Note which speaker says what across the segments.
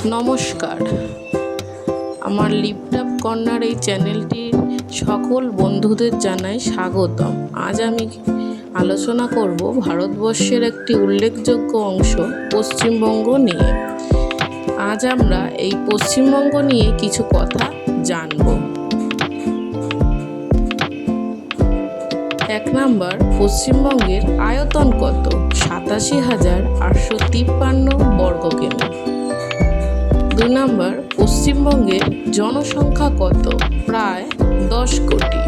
Speaker 1: নমস্কার, আমার লিপটপ কর্নার এই চ্যানেলটির সকল বন্ধুদের জানাই স্বাগতম। আজ আমি আলোচনা করব ভারতবর্ষের একটি উল্লেখযোগ্য অংশ পশ্চিমবঙ্গ নিয়ে। আজ আমরা এই পশ্চিমবঙ্গ নিয়ে কিছু কথা জানব। 1 নাম্বার, পশ্চিমবঙ্গের আয়তন কত? 87,853 বর্গ কিমি। 2 নাম্বার, পশ্চিমবঙ্গের জনসংখ্যা কত? প্রায় 10 কোটি।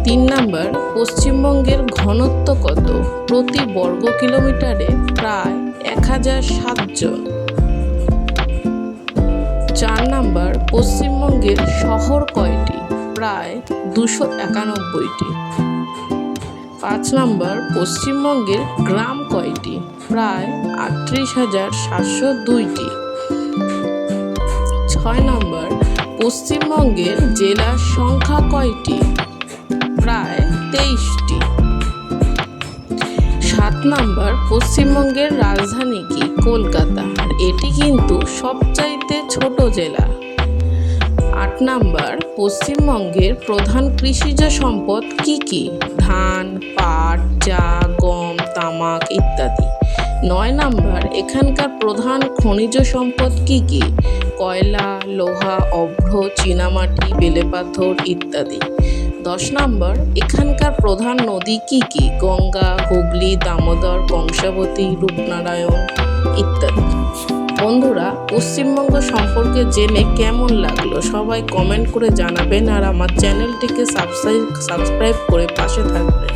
Speaker 1: 3 নাম্বার, পশ্চিমবঙ্গের ঘনত্ব কত? প্রতি বর্গ কিলোমিটারে প্রায় 1007 জন। 4 নাম্বার, পশ্চিমবঙ্গের শহর কয়টি? প্রায় 291টি। 5 নাম্বার, পশ্চিমবঙ্গের গ্রাম কয়টি? প্রায় 38,702টি। 6 নাম্বার, পশ্চিমবঙ্গের জেলার সংখ্যা কয়টি? প্রায় 23টি। 7 নাম্বার, পশ্চিমবঙ্গের রাজধানী কি? কলকাতা, আর এটি কিন্তু সবচাইতে ছোট জেলা। 8 নাম্বার, পশ্চিমবঙ্গের প্রধান কৃষিজ সম্পদ কি কি? ধান, পাট, চা, গম, তামাক ইত্যাদি। 9 নাম্বার, এখানকার প্রধান খনিজ সম্পদ কি কি? কয়লা, লোহা, অভ্র, চীনামাটি, বেলেপাথর ইত্যাদি। 10 নাম্বার, এখানকার প্রধান নদী কি কি? গঙ্গা, হুগলি, দামোদর, কংসাবতী, রূপনারায়ণ ইত্যাদি। বন্ধুরা, পশ্চিমবঙ্গ সম্পর্কে জেনে কেমন লাগলো সবাই কমেন্ট করে জানাবেন, আর আমার চ্যানেলটিকে সাবস্ক্রাইব করে পাশে থাকবেন।